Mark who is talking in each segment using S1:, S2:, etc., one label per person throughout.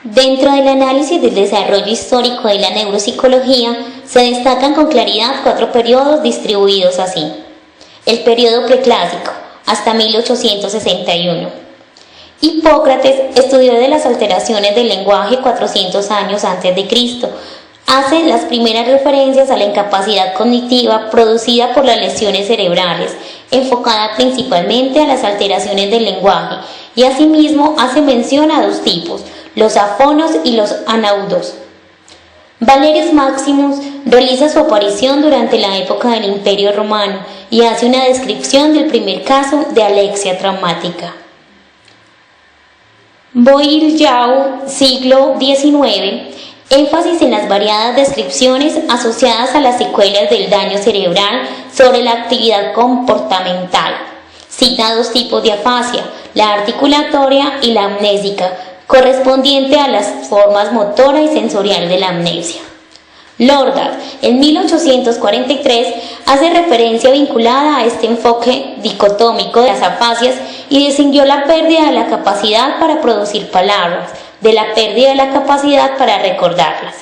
S1: Dentro del análisis del desarrollo histórico de la neuropsicología se destacan con claridad 4 periodos distribuidos así. El periodo preclásico, hasta 1861. Hipócrates estudió de las alteraciones del lenguaje 400 años antes de Cristo. Hace las primeras referencias a la incapacidad cognitiva producida por las lesiones cerebrales, enfocada principalmente a las alteraciones del lenguaje, y asimismo hace mención a 2 tipos, los afonos y los anaudos. Valerius Maximus realiza su aparición durante la época del Imperio Romano y hace una descripción del primer caso de alexia traumática. Boileau, siglo XIX, énfasis en las variadas descripciones asociadas a las secuelas del daño cerebral sobre la actividad comportamental. Cita 2 tipos de afasia, la articulatoria y la amnésica, correspondiente a las formas motora y sensorial de la amnesia. Lordat, en 1843, hace referencia vinculada a este enfoque dicotómico de las afasias y distinguió la pérdida de la capacidad para producir palabras de la pérdida de la capacidad para recordarlas.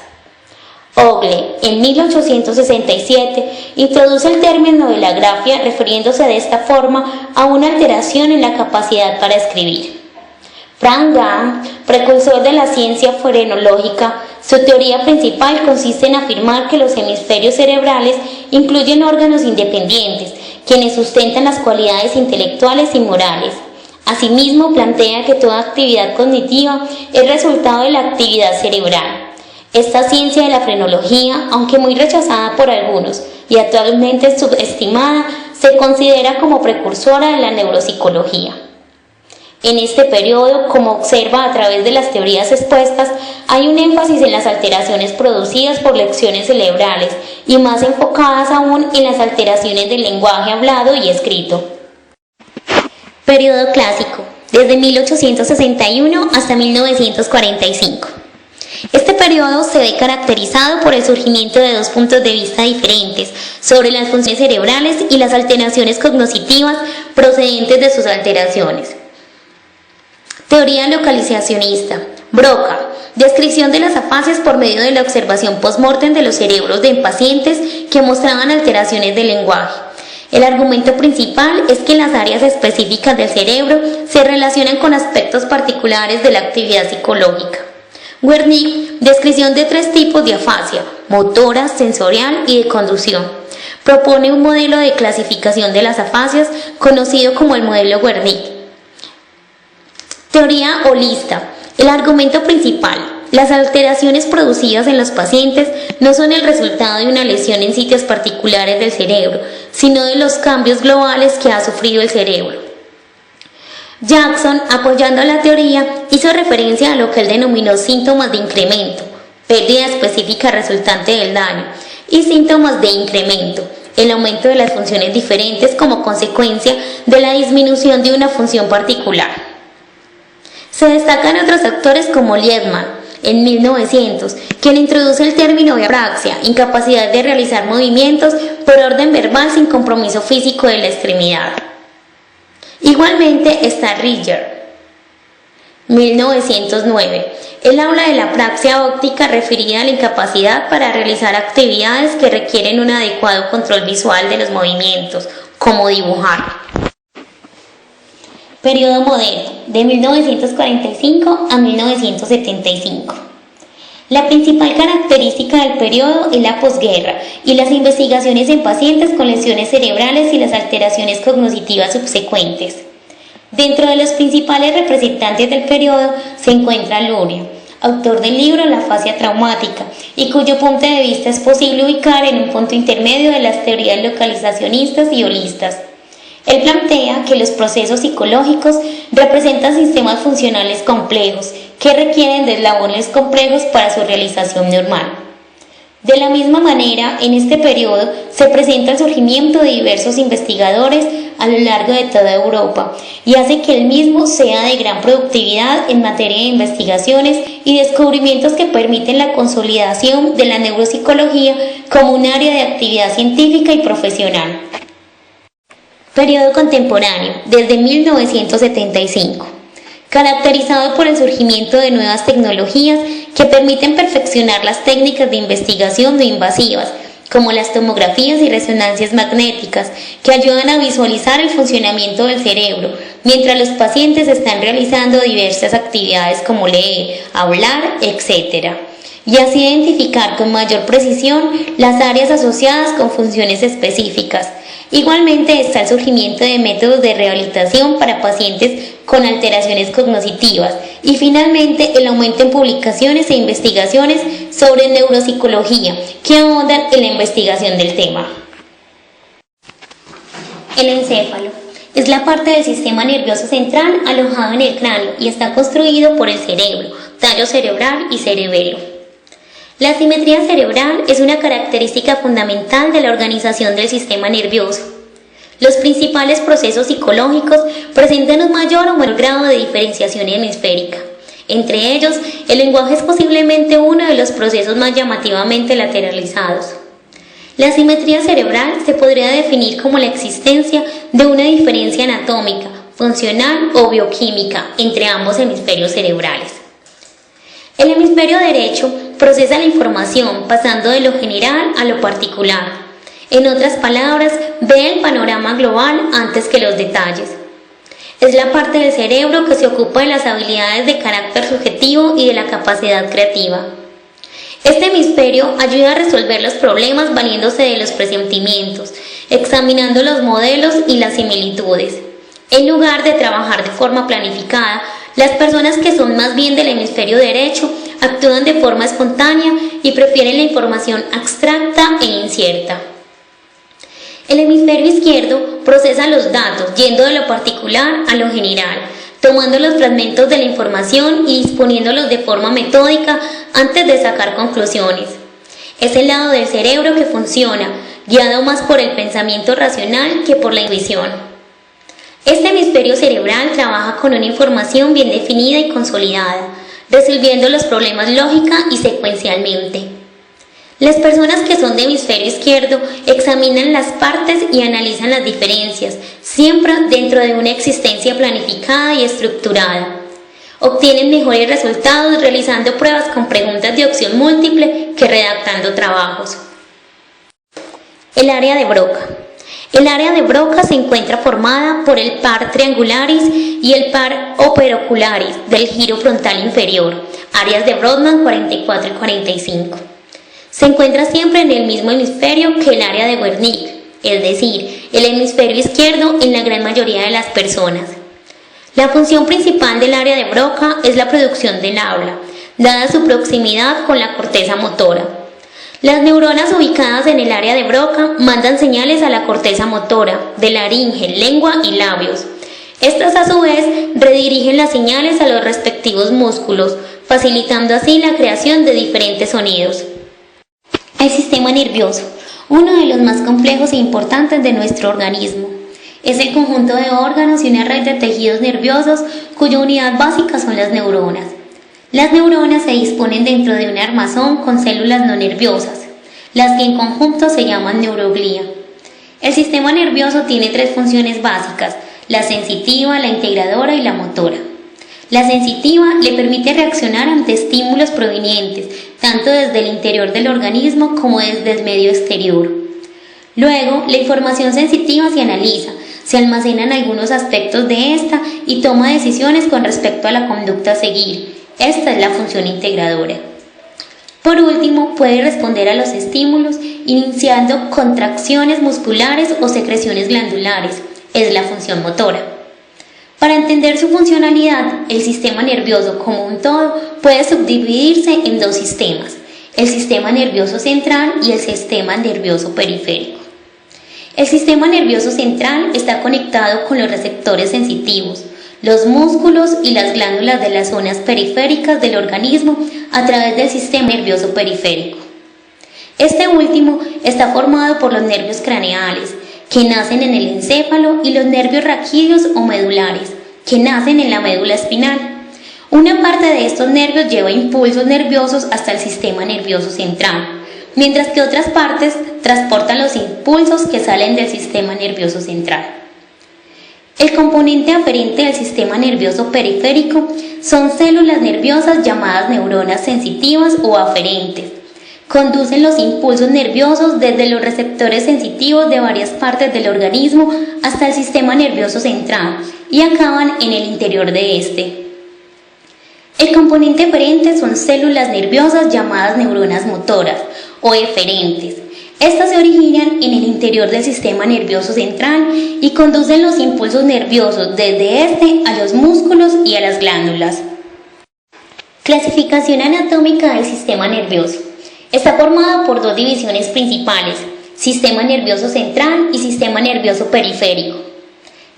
S1: Ogle, en 1867, introduce el término de la grafia refiriéndose de esta forma a una alteración en la capacidad para escribir. Frank Gahn, precursor de la ciencia forenológica, su teoría principal consiste en afirmar que los hemisferios cerebrales incluyen órganos independientes, quienes sustentan las cualidades intelectuales y morales. Asimismo, plantea que toda actividad cognitiva es resultado de la actividad cerebral. Esta ciencia de la frenología, aunque muy rechazada por algunos y actualmente subestimada, se considera como precursora de la neuropsicología. En este periodo, como observa a través de las teorías expuestas, hay un énfasis en las alteraciones producidas por lesiones cerebrales y más enfocadas aún en las alteraciones del lenguaje hablado y escrito. Periodo clásico, desde 1861 hasta 1945. Este periodo se ve caracterizado por el surgimiento de 2 puntos de vista diferentes sobre las funciones cerebrales y las alteraciones cognitivas procedentes de sus alteraciones. Teoría localizacionista. Broca. Descripción de las afasias por medio de la observación post-mortem de los cerebros de pacientes que mostraban alteraciones del lenguaje. El argumento principal es que las áreas específicas del cerebro se relacionan con aspectos particulares de la actividad psicológica. Wernicke. Descripción de 3 tipos de afasia, motora, sensorial y de conducción. Propone un modelo de clasificación de las afasias conocido como el modelo Wernicke. Teoría holista. El argumento principal. Las alteraciones producidas en los pacientes no son el resultado de una lesión en sitios particulares del cerebro, sino de los cambios globales que ha sufrido el cerebro. Jackson, apoyando la teoría, hizo referencia a lo que él denominó síntomas de incremento, pérdida específica resultante del daño, y síntomas de incremento, el aumento de las funciones diferentes como consecuencia de la disminución de una función particular. Se destacan otros autores como Liebman, en 1900, quien introduce el término de apraxia, incapacidad de realizar movimientos por orden verbal sin compromiso físico de la extremidad. Igualmente está Rieger, 1909. Él habla de la apraxia óptica referida a la incapacidad para realizar actividades que requieren un adecuado control visual de los movimientos, como dibujar. Periodo moderno, de 1945 a 1975. La principal característica del periodo es la posguerra y las investigaciones en pacientes con lesiones cerebrales y las alteraciones cognitivas subsecuentes. Dentro de los principales representantes del periodo se encuentra Luria, autor del libro La afasia traumática, y cuyo punto de vista es posible ubicar en un punto intermedio de las teorías localizacionistas y holistas. Él plantea que los procesos psicológicos representan sistemas funcionales complejos que requieren de eslabones complejos para su realización normal. De la misma manera, en este periodo se presenta el surgimiento de diversos investigadores a lo largo de toda Europa y hace que el mismo sea de gran productividad en materia de investigaciones y descubrimientos que permiten la consolidación de la neuropsicología como un área de actividad científica y profesional. Periodo contemporáneo, desde 1975. caracterizado por el surgimiento de nuevas tecnologías que permiten perfeccionar las técnicas de investigación no invasivas, como las tomografías y resonancias magnéticas, que ayudan a visualizar el funcionamiento del cerebro, mientras los pacientes están realizando diversas actividades como leer, hablar, etc., y así identificar con mayor precisión las áreas asociadas con funciones específicas. Igualmente está el surgimiento de métodos de rehabilitación para pacientes con alteraciones cognitivas y finalmente el aumento en publicaciones e investigaciones sobre neuropsicología que ahondan en la investigación del tema. El encéfalo es la parte del sistema nervioso central alojado en el cráneo y está construido por el cerebro, tallo cerebral y cerebelo. La simetría cerebral es una característica fundamental de la organización del sistema nervioso. Los principales procesos psicológicos presentan un mayor o menor grado de diferenciación hemisférica. Entre ellos, el lenguaje es posiblemente uno de los procesos más llamativamente lateralizados. La simetría cerebral se podría definir como la existencia de una diferencia anatómica, funcional o bioquímica entre ambos hemisferios cerebrales. El hemisferio derecho procesa la información pasando de lo general a lo particular. En otras palabras, ve el panorama global antes que los detalles. Es la parte del cerebro que se ocupa de las habilidades de carácter subjetivo y de la capacidad creativa. Este hemisferio ayuda a resolver los problemas valiéndose de los presentimientos, examinando los modelos y las similitudes. En lugar de trabajar de forma planificada, las personas que son más bien del hemisferio derecho actúan de forma espontánea y prefieren la información abstracta e incierta. El hemisferio izquierdo procesa los datos yendo de lo particular a lo general, tomando los fragmentos de la información y disponiéndolos de forma metódica antes de sacar conclusiones. Es el lado del cerebro que funciona, guiado más por el pensamiento racional que por la intuición. Este hemisferio cerebral trabaja con una información bien definida y consolidada, resolviendo los problemas lógica y secuencialmente. Las personas que son de hemisferio izquierdo examinan las partes y analizan las diferencias, siempre dentro de una existencia planificada y estructurada. Obtienen mejores resultados realizando pruebas con preguntas de opción múltiple que redactando trabajos. El área de Broca. El área de Broca se encuentra formada por el par triangularis y el par operocularis del giro frontal inferior, áreas de Brodmann 44 y 45. Se encuentra siempre en el mismo hemisferio que el área de Wernicke, es decir, el hemisferio izquierdo en la gran mayoría de las personas. La función principal del área de Broca es la producción del habla, dada su proximidad con la corteza motora. Las neuronas ubicadas en el área de Broca mandan señales a la corteza motora, de laringe, lengua y labios. Estas a su vez redirigen las señales a los respectivos músculos, facilitando así la creación de diferentes sonidos. El sistema nervioso, uno de los más complejos e importantes de nuestro organismo. Es el conjunto de órganos y una red de tejidos nerviosos cuya unidad básica son las neuronas. Las neuronas se disponen dentro de un armazón con células no nerviosas, las que en conjunto se llaman neuroglía. El sistema nervioso tiene tres funciones básicas, la sensitiva, la integradora y la motora. La sensitiva le permite reaccionar ante estímulos provenientes, tanto desde el interior del organismo como desde el medio exterior. Luego, la información sensitiva se analiza, se almacenan algunos aspectos de esta y toma decisiones con respecto a la conducta a seguir. Esta es la función integradora. Por último, puede responder a los estímulos iniciando contracciones musculares o secreciones glandulares. Es la función motora. Para entender su funcionalidad, el sistema nervioso como un todo puede subdividirse en dos sistemas, el sistema nervioso central y el sistema nervioso periférico. El sistema nervioso central está conectado con los receptores sensitivos, los músculos y las glándulas de las zonas periféricas del organismo a través del sistema nervioso periférico. Este último está formado por los nervios craneales, que nacen en el encéfalo, y los nervios raquídeos o medulares, que nacen en la médula espinal. Una parte de estos nervios lleva impulsos nerviosos hasta el sistema nervioso central, mientras que otras partes transportan los impulsos que salen del sistema nervioso central. El componente aferente del sistema nervioso periférico son células nerviosas llamadas neuronas sensitivas o aferentes. Conducen los impulsos nerviosos desde los receptores sensitivos de varias partes del organismo hasta el sistema nervioso central y acaban en el interior de este. El componente eferente son células nerviosas llamadas neuronas motoras o eferentes. Estas se originan en el interior del sistema nervioso central y conducen los impulsos nerviosos desde este a los músculos y a las glándulas. Clasificación anatómica del sistema nervioso. Está formado por dos divisiones principales, sistema nervioso central y sistema nervioso periférico.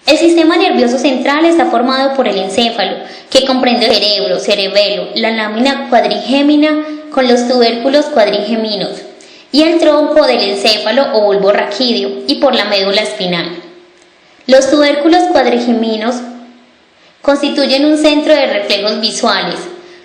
S1: El sistema nervioso central está formado por el encéfalo, que comprende el cerebro, cerebelo, la lámina cuadrigémina con los tubérculos cuadrigeminos, y el tronco del encéfalo o bulbo raquídeo, y por la médula espinal. Los tubérculos cuadrigeminos constituyen un centro de reflejos visuales.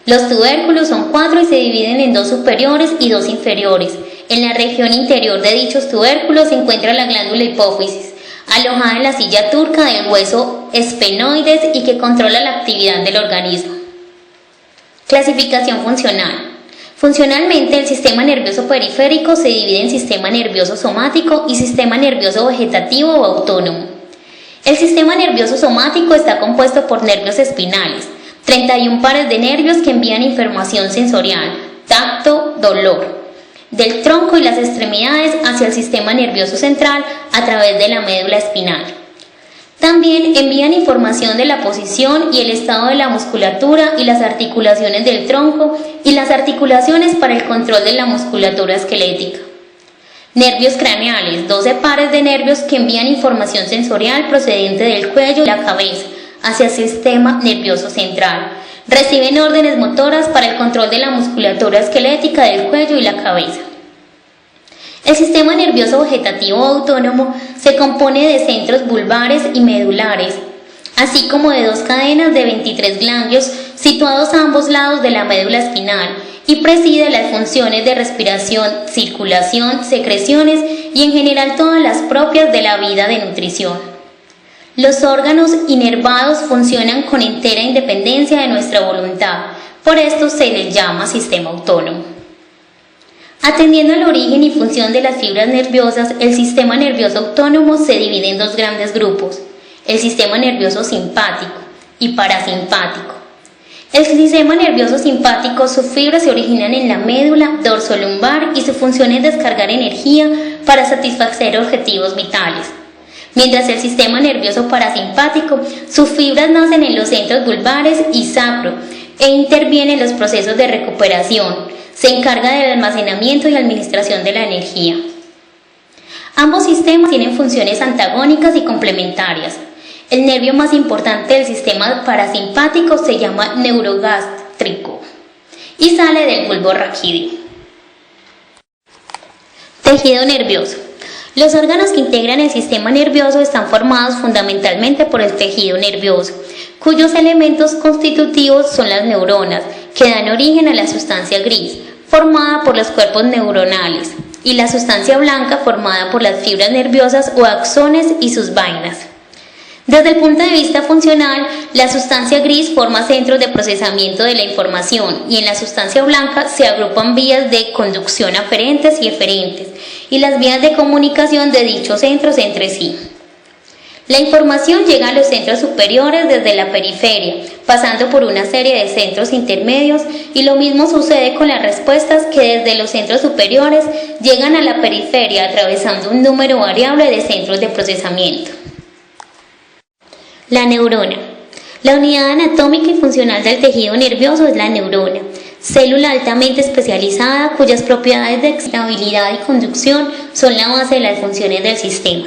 S1: Los tubérculos son 4 y se dividen en 2 superiores y 2 inferiores. En la región interior de dichos tubérculos se encuentra la glándula hipófisis, alojada en la silla turca del hueso esfenoides y que controla la actividad del organismo. Clasificación funcional. Funcionalmente, el sistema nervioso periférico se divide en sistema nervioso somático y sistema nervioso vegetativo o autónomo. El sistema nervioso somático está compuesto por nervios espinales, 31 pares de nervios que envían información sensorial, tacto, dolor, del tronco y las extremidades hacia el sistema nervioso central a través de la médula espinal. También envían información de la posición y el estado de la musculatura y las articulaciones del tronco y las articulaciones para el control de la musculatura esquelética. Nervios craneales, 12 pares de nervios que envían información sensorial procedente del cuello y la cabeza hacia el sistema nervioso central. Reciben órdenes motoras para el control de la musculatura esquelética del cuello y la cabeza. El sistema nervioso vegetativo autónomo se compone de centros vulvares y medulares, así como de 2 cadenas de 23 ganglios situados a ambos lados de la médula espinal y preside las funciones de respiración, circulación, secreciones y en general todas las propias de la vida de nutrición. Los órganos inervados funcionan con entera independencia de nuestra voluntad, por esto se les llama sistema autónomo. Atendiendo al origen y función de las fibras nerviosas, el sistema nervioso autónomo se divide en 2 grandes grupos, el sistema nervioso simpático y parasimpático. El sistema nervioso simpático, sus fibras se originan en la médula dorsolumbar y su función es descargar energía para satisfacer objetivos vitales. Mientras el sistema nervioso parasimpático, sus fibras nacen en los centros vulvares y sacro e intervienen en los procesos de recuperación. Se encarga del almacenamiento y administración de la energía. Ambos sistemas tienen funciones antagónicas y complementarias. El nervio más importante del sistema parasimpático se llama neurogástrico y sale del bulbo raquídeo. Tejido nervioso. Los órganos que integran el sistema nervioso están formados fundamentalmente por el tejido nervioso, cuyos elementos constitutivos son las neuronas, que dan origen a la sustancia gris, formada por los cuerpos neuronales, y la sustancia blanca formada por las fibras nerviosas o axones y sus vainas. Desde el punto de vista funcional, la sustancia gris forma centros de procesamiento de la información y en la sustancia blanca se agrupan vías de conducción aferentes y eferentes y las vías de comunicación de dichos centros entre sí. La información llega a los centros superiores desde la periferia, pasando por una serie de centros intermedios y lo mismo sucede con las respuestas que desde los centros superiores llegan a la periferia atravesando un número variable de centros de procesamiento. La neurona. La unidad anatómica y funcional del tejido nervioso es la neurona, célula altamente especializada cuyas propiedades de excitabilidad y conducción son la base de las funciones del sistema.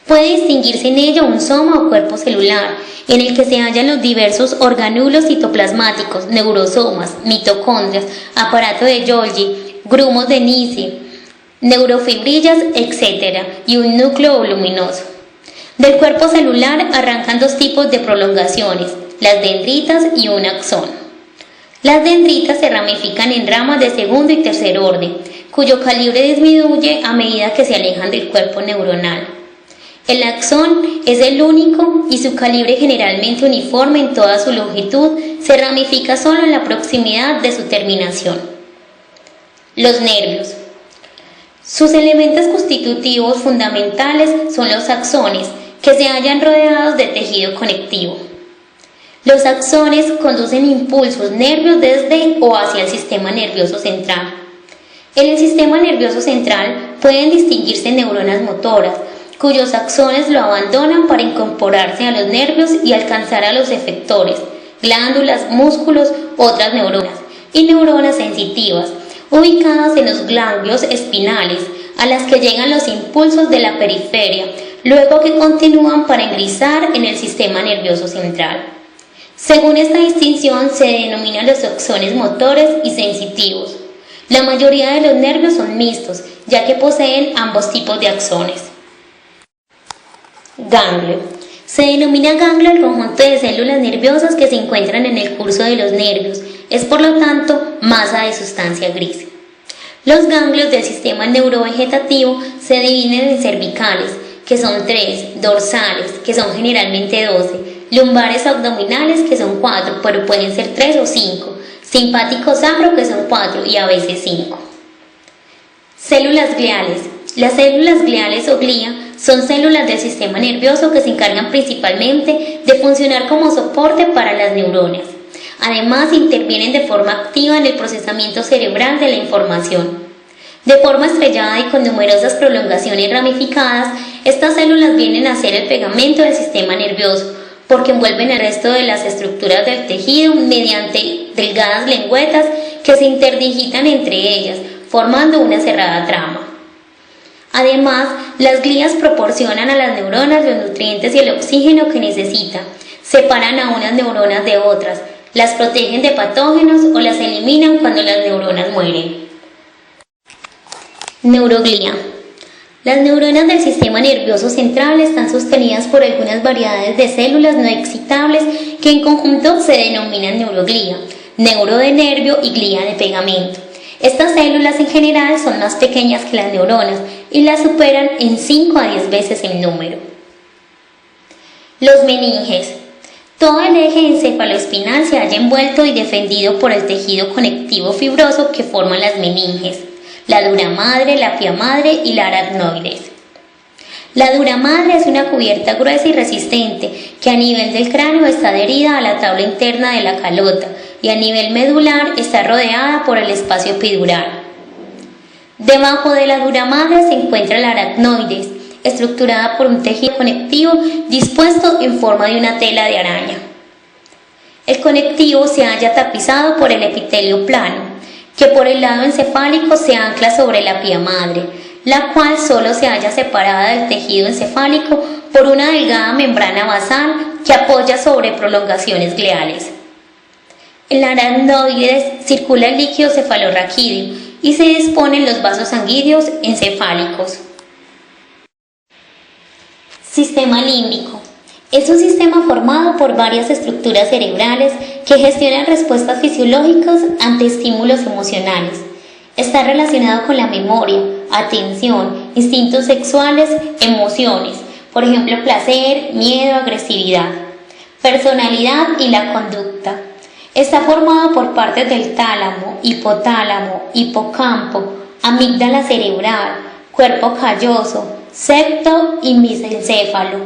S1: Puede distinguirse en ella un soma o cuerpo celular, en el que se hallan los diversos organulos citoplasmáticos, neurosomas, mitocondrias, aparato de Golgi, grumos de Nisi, neurofibrillas, etc., y un núcleo voluminoso. Del cuerpo celular arrancan 2 tipos de prolongaciones, las dendritas y un axón. Las dendritas se ramifican en ramas de segundo y tercer orden, cuyo calibre disminuye a medida que se alejan del cuerpo neuronal. El axón es el único y su calibre generalmente uniforme en toda su longitud se ramifica solo en la proximidad de su terminación. Los nervios. Sus elementos constitutivos fundamentales son los axones, que se hallan rodeados de tejido conectivo. Los axones conducen impulsos nervios desde o hacia el sistema nervioso central. En el sistema nervioso central pueden distinguirse neuronas motoras, cuyos axones lo abandonan para incorporarse a los nervios y alcanzar a los efectores, glándulas, músculos, otras neuronas y neuronas sensitivas, ubicadas en los ganglios espinales, a las que llegan los impulsos de la periferia, luego que continúan para ingresar en el sistema nervioso central. Según esta distinción se denominan los axones motores y sensitivos. La mayoría de los nervios son mixtos, ya que poseen ambos tipos de axones. Ganglio. Se denomina ganglio al conjunto de células nerviosas que se encuentran en el curso de los nervios. Es por lo tanto masa de sustancia gris. Los ganglios del sistema neurovegetativo se dividen en cervicales, que son 3, dorsales, que son generalmente 12, lumbares abdominales, que son 4, pero pueden ser 3 o 5, simpático sacro, que son 4 y a veces 5. Células gliales. Las células gliales o glía son células del sistema nervioso que se encargan principalmente de funcionar como soporte para las neuronas. Además, intervienen de forma activa en el procesamiento cerebral de la información. De forma estrellada y con numerosas prolongaciones ramificadas, estas células vienen a ser el pegamento del sistema nervioso, porque envuelven el resto de las estructuras del tejido mediante delgadas lengüetas que se interdigitan entre ellas, formando una cerrada trama. Además, las glías proporcionan a las neuronas los nutrientes y el oxígeno que necesitan, separan a unas neuronas de otras, las protegen de patógenos o las eliminan cuando las neuronas mueren. Neuroglía. Las neuronas del sistema nervioso central están sostenidas por algunas variedades de células no excitables que en conjunto se denominan neuroglía, neuro de nervio y glía de pegamento. Estas células en general son más pequeñas que las neuronas y las superan en 5 a 10 veces en número. Los meninges. Todo el eje encefaloespinal se halla envuelto y defendido por el tejido conectivo fibroso que forman las meninges, la dura madre, la pia madre y la aracnoides. La dura madre es una cubierta gruesa y resistente que a nivel del cráneo está adherida a la tabla interna de la calota y a nivel medular está rodeada por el espacio epidural. Debajo de la dura madre se encuentra la aracnoides, estructurada por un tejido conectivo dispuesto en forma de una tela de araña. El conectivo se halla tapizado por el epitelio plano, que por el lado encefálico se ancla sobre la pia madre, la cual solo se halla separada del tejido encefálico por una delgada membrana basal que apoya sobre prolongaciones gliales. En la aracnoides circula el líquido cefalorraquídeo y se disponen los vasos sanguíneos encefálicos. Sistema límbico. Es un sistema formado por varias estructuras cerebrales que gestionan respuestas fisiológicas ante estímulos emocionales. Está relacionado con la memoria, atención, instintos sexuales, emociones, por ejemplo placer, miedo, agresividad, personalidad y la conducta. Está formado por partes del tálamo, hipotálamo, hipocampo, amígdala cerebral, cuerpo calloso, septo y mesencéfalo.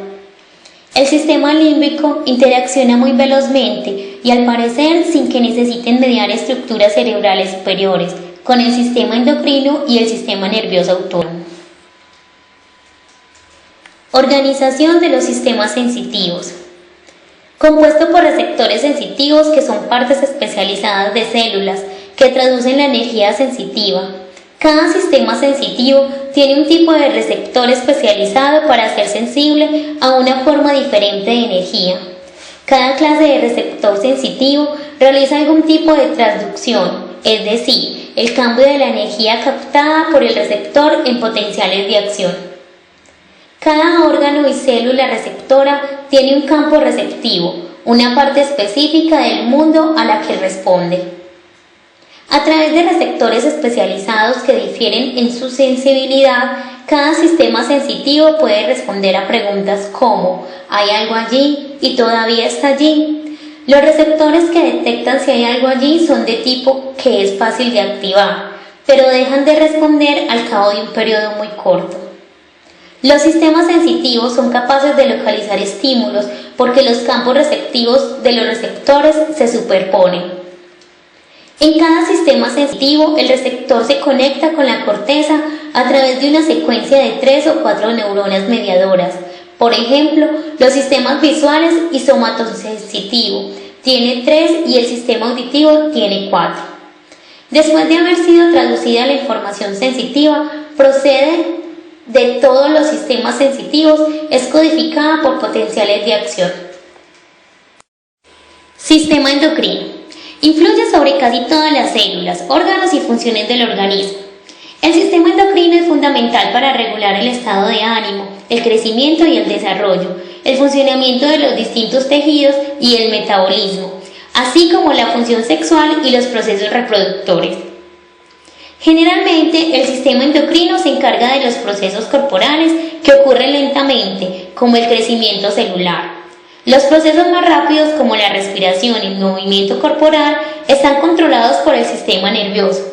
S1: El sistema límbico interacciona muy velozmente y al parecer sin que necesiten mediar estructuras cerebrales superiores con el sistema endocrino y el sistema nervioso autónomo. Organización de los sistemas sensitivos. Compuesto por receptores sensitivos que son partes especializadas de células que traducen la energía sensitiva. Cada sistema sensitivo tiene un tipo de receptor especializado para ser sensible a una forma diferente de energía. Cada clase de receptor sensitivo realiza algún tipo de transducción, es decir, el cambio de la energía captada por el receptor en potenciales de acción. Cada órgano y célula receptora tiene un campo receptivo, una parte específica del mundo a la que responde. A través de receptores especializados que difieren en su sensibilidad, cada sistema sensitivo puede responder a preguntas como ¿hay algo allí y todavía está allí? Los receptores que detectan si hay algo allí son de tipo que es fácil de activar, pero dejan de responder al cabo de un periodo muy corto. Los sistemas sensitivos son capaces de localizar estímulos porque los campos receptivos de los receptores se superponen. En cada sistema sensitivo, el receptor se conecta con la corteza a través de una secuencia de 3 o 4 neuronas mediadoras. Por ejemplo, los sistemas visuales y somatosensitivo tiene 3 y el sistema auditivo tiene 4. Después de haber sido traducida la información sensitiva, procede de todos los sistemas sensitivos, es codificada por potenciales de acción. Sistema endocrino. Influye sobre casi todas las células, órganos y funciones del organismo. El sistema endocrino es fundamental para regular el estado de ánimo, el crecimiento y el desarrollo, el funcionamiento de los distintos tejidos y el metabolismo, así como la función sexual y los procesos reproductores. Generalmente, el sistema endocrino se encarga de los procesos corporales que ocurren lentamente, como el crecimiento celular. Los procesos más rápidos, como la respiración y el movimiento corporal, están controlados por el sistema nervioso.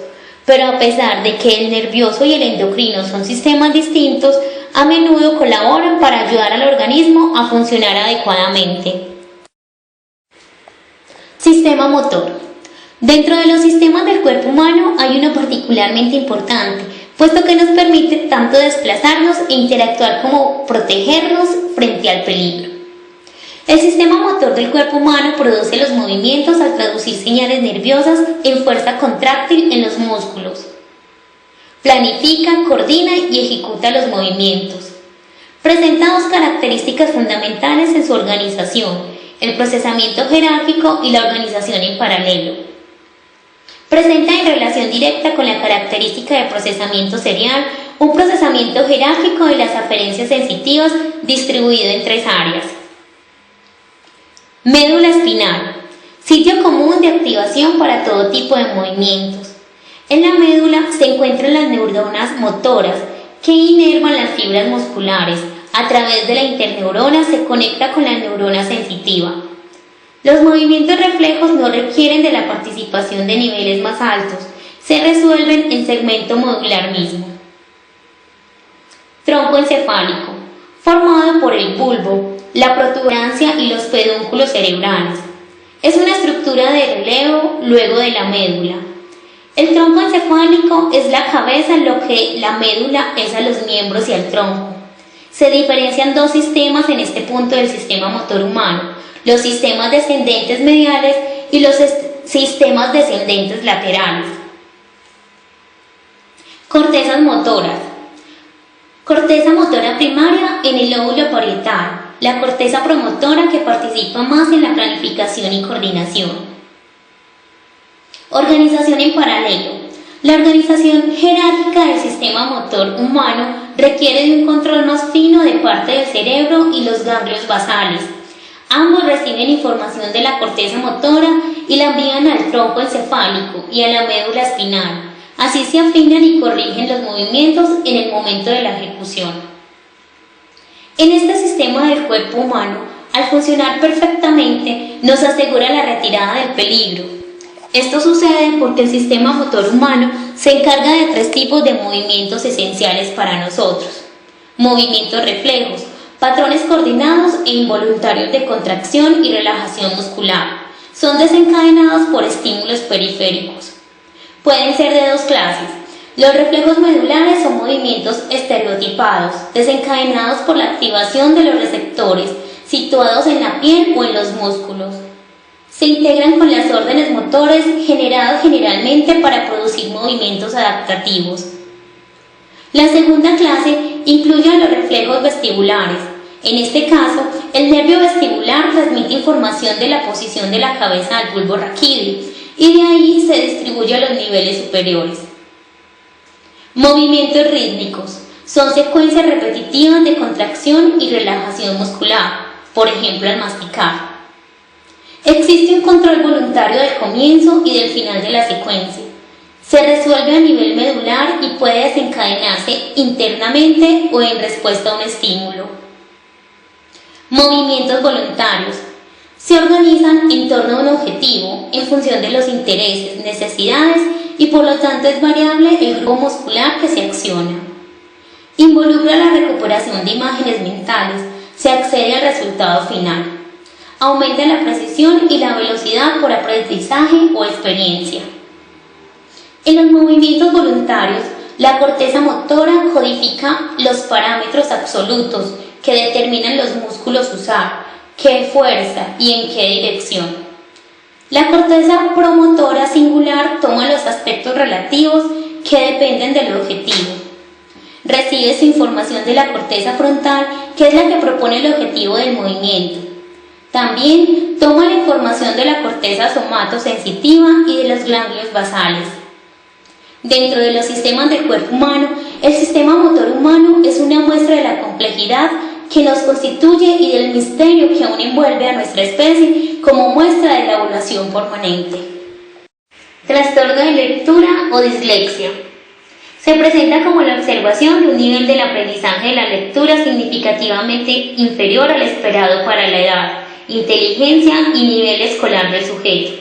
S1: Pero a pesar de que el nervioso y el endocrino son sistemas distintos, a menudo colaboran para ayudar al organismo a funcionar adecuadamente. Sistema motor. Dentro de los sistemas del cuerpo humano hay uno particularmente importante, puesto que nos permite tanto desplazarnos e interactuar como protegernos frente al peligro. El sistema motor del cuerpo humano produce los movimientos al traducir señales nerviosas en fuerza contráctil en los músculos. Planifica, coordina y ejecuta los movimientos. Presenta dos características fundamentales en su organización: el procesamiento jerárquico y la organización en paralelo. Presenta en relación directa con la característica de procesamiento serial un procesamiento jerárquico de las aferencias sensitivas distribuido en 3 áreas. Médula espinal, sitio común de activación para todo tipo de movimientos. En la médula se encuentran las neuronas motoras que inervan las fibras musculares. A través de la interneurona se conecta con la neurona sensitiva. Los movimientos reflejos no requieren de la participación de niveles más altos, se resuelven en segmento modular mismo. Tronco encefálico, formado por el bulbo, la protuberancia y los pedúnculos cerebrales. Es una estructura de relevo luego de la médula. El tronco encefálico es la cabeza, lo que la médula es a los miembros y al tronco. Se diferencian 2 sistemas en este punto del sistema motor humano: los sistemas descendentes mediales y los sistemas descendentes laterales. Cortezas motoras. Corteza motora primaria en el lóbulo parietal, la corteza promotora que participa más en la planificación y coordinación. Organización en paralelo. La organización jerárquica del sistema motor humano requiere de un control más fino de parte del cerebro y los ganglios basales. Ambos reciben información de la corteza motora y la envían al tronco encefálico y a la médula espinal. Así se afinan y corrigen los movimientos en el momento de la ejecución. En este sistema del cuerpo humano, al funcionar perfectamente, nos asegura la retirada del peligro. Esto sucede porque el sistema motor humano se encarga de 3 tipos de movimientos esenciales para nosotros: movimientos reflejos, patrones coordinados e involuntarios de contracción y relajación muscular. Son desencadenados por estímulos periféricos. Pueden ser de 2 clases. Los reflejos medulares son movimientos estereotipados, desencadenados por la activación de los receptores situados en la piel o en los músculos. Se integran con las órdenes motores generadas generalmente para producir movimientos adaptativos. La segunda clase incluye a los reflejos vestibulares. En este caso, el nervio vestibular transmite información de la posición de la cabeza al bulbo raquídeo y de ahí se distribuye a los niveles superiores. Movimientos rítmicos son secuencias repetitivas de contracción y relajación muscular, por ejemplo al masticar. Existe un control voluntario del comienzo y del final de la secuencia. Se resuelve a nivel medular y puede desencadenarse internamente o en respuesta a un estímulo. Movimientos voluntarios. Se organizan en torno a un objetivo en función de los intereses, necesidades y por lo tanto es variable el grupo muscular que se acciona. Involucra la recuperación de imágenes mentales, se accede al resultado final. Aumenta la precisión y la velocidad por aprendizaje o experiencia. En los movimientos voluntarios, la corteza motora codifica los parámetros absolutos que determinan los músculos usar, qué fuerza y en qué dirección. La corteza promotora singular toma los aspectos relativos que dependen del objetivo. Recibe su información de la corteza frontal, que es la que propone el objetivo del movimiento. También toma la información de la corteza somatosensitiva y de los ganglios basales. Dentro de los sistemas del cuerpo humano, el sistema motor humano es una muestra de la complejidad que nos constituye y del misterio que aún envuelve a nuestra especie como muestra de la evolución permanente. Trastorno de lectura o dislexia. Se presenta como la observación de un nivel del aprendizaje de la lectura significativamente inferior al esperado para la edad, inteligencia y nivel escolar del sujeto,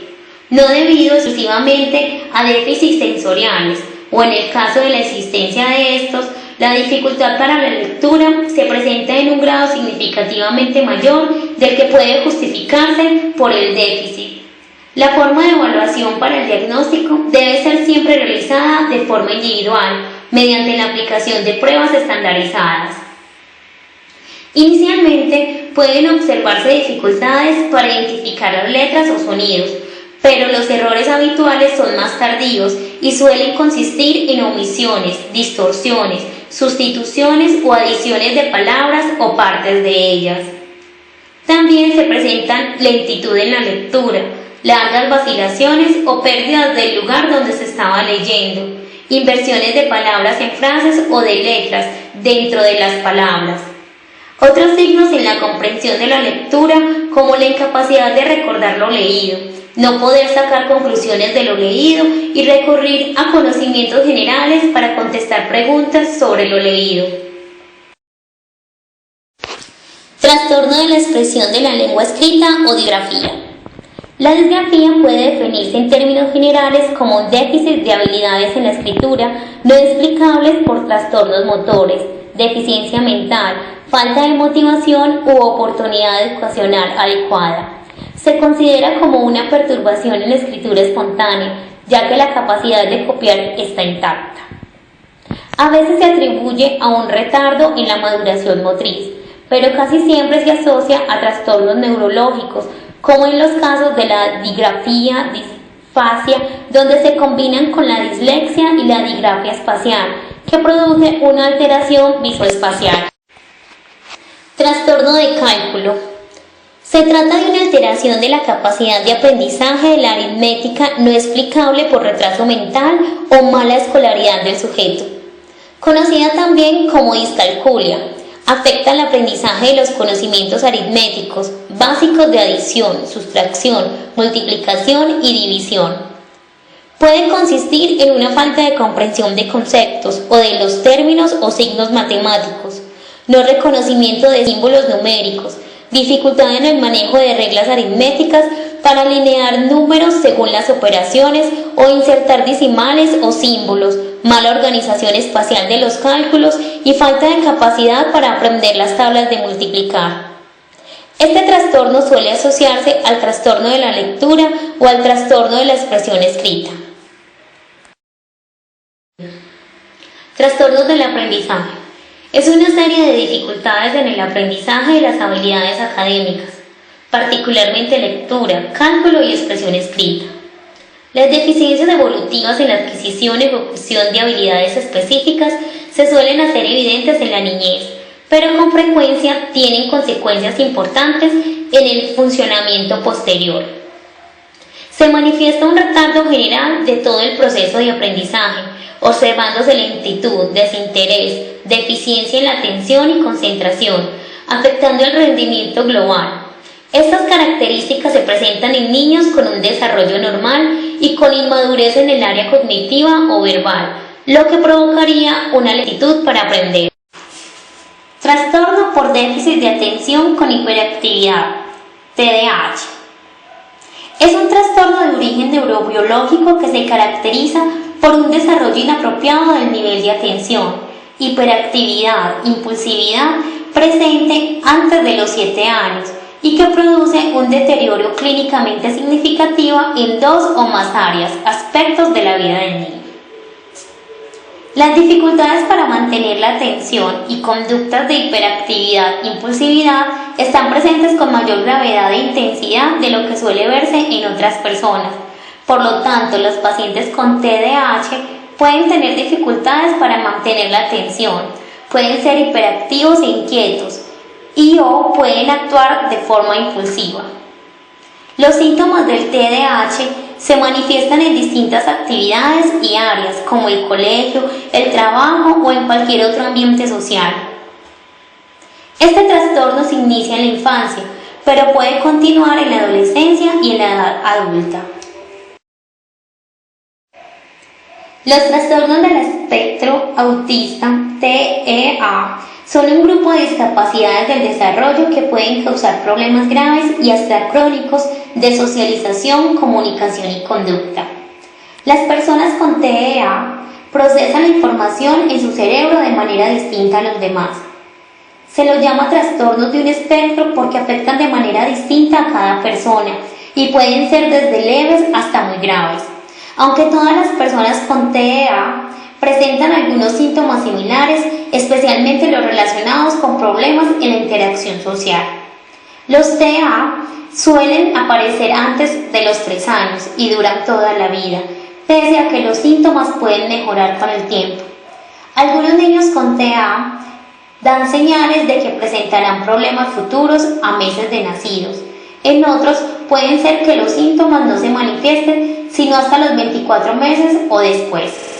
S1: no debido exclusivamente a déficits sensoriales, o en el caso de la existencia de estos, la dificultad para la lectura se presenta en un grado significativamente mayor del que puede justificarse por el déficit. La forma de evaluación para el diagnóstico debe ser siempre realizada de forma individual, mediante la aplicación de pruebas estandarizadas. Inicialmente pueden observarse dificultades para identificar las letras o sonidos, pero los errores habituales son más tardíos y suelen consistir en omisiones, distorsiones, sustituciones o adiciones de palabras o partes de ellas. También se presentan lentitud en la lectura, largas vacilaciones o pérdidas del lugar donde se estaba leyendo, inversiones de palabras en frases o de letras dentro de las palabras. Otros signos en la comprensión de la lectura, como la incapacidad de recordar lo leído, no poder sacar conclusiones de lo leído y recurrir a conocimientos generales para contestar preguntas sobre lo leído. Trastorno de la expresión de la lengua escrita o disgrafía. La disgrafía puede definirse en términos generales como un déficit de habilidades en la escritura no explicables por trastornos motores, deficiencia mental, falta de motivación u oportunidad educacional adecuada. Se considera como una perturbación en la escritura espontánea, ya que la capacidad de copiar está intacta. A veces se atribuye a un retardo en la maduración motriz, pero casi siempre se asocia a trastornos neurológicos, como en los casos de la digrafía, disfasia, donde se combinan con la dislexia y la digrafia espacial, que produce una alteración visoespacial. Trastorno de cálculo. Se trata de una alteración de la capacidad de aprendizaje de la aritmética no explicable por retraso mental o mala escolaridad del sujeto. Conocida también como discalculia, afecta el aprendizaje de los conocimientos aritméticos básicos de adición, sustracción, multiplicación y división. Puede consistir en una falta de comprensión de conceptos o de los términos o signos matemáticos, no reconocimiento de símbolos numéricos, dificultad en el manejo de reglas aritméticas para alinear números según las operaciones o insertar decimales o símbolos, mala organización espacial de los cálculos y falta de capacidad para aprender las tablas de multiplicar. Este trastorno suele asociarse al trastorno de la lectura o al trastorno de la expresión escrita. Trastornos del aprendizaje. Es una serie de dificultades en el aprendizaje de las habilidades académicas, particularmente lectura, cálculo y expresión escrita. Las deficiencias evolutivas en la adquisición y ejecución de habilidades específicas se suelen hacer evidentes en la niñez, pero con frecuencia tienen consecuencias importantes en el funcionamiento posterior. Se manifiesta un retardo general de todo el proceso de aprendizaje, observándose lentitud, desinterés, deficiencia en la atención y concentración, afectando el rendimiento global. Estas características se presentan en niños con un desarrollo normal y con inmadurez en el área cognitiva o verbal, lo que provocaría una lentitud para aprender. Trastorno por déficit de atención con hiperactividad, TDAH. Es un trastorno de origen neurobiológico que se caracteriza por un desarrollo inapropiado del nivel de atención, hiperactividad, impulsividad presente antes de los 7 años y que produce un deterioro clínicamente significativo en 2 o más áreas, aspectos de la vida del niño. Las dificultades para mantener la atención y conductas de hiperactividad, impulsividad están presentes con mayor gravedad e intensidad de lo que suele verse en otras personas. Por lo tanto, los pacientes con TDAH pueden tener dificultades para mantener la atención, pueden ser hiperactivos e inquietos o pueden actuar de forma impulsiva. Los síntomas del TDAH se manifiestan en distintas actividades y áreas, como el colegio, el trabajo o en cualquier otro ambiente social. Este trastorno se inicia en la infancia, pero puede continuar en la adolescencia y en la edad adulta. Los trastornos del espectro autista, TEA, son un grupo de discapacidades del desarrollo que pueden causar problemas graves y hasta crónicos de socialización, comunicación y conducta. Las personas con TEA procesan la información en su cerebro de manera distinta a los demás. Se los llama trastornos de un espectro porque afectan de manera distinta a cada persona y pueden ser desde leves hasta muy graves. Aunque todas las personas con TEA presentan algunos síntomas similares, especialmente los relacionados con problemas en la interacción social. Los TEA suelen aparecer antes de los 3 años y duran toda la vida, pese a que los síntomas pueden mejorar con el tiempo. Algunos niños con TEA dan señales de que presentarán problemas futuros a meses de nacidos. En otros pueden ser que los síntomas no se manifiesten sino hasta los 24 meses o después.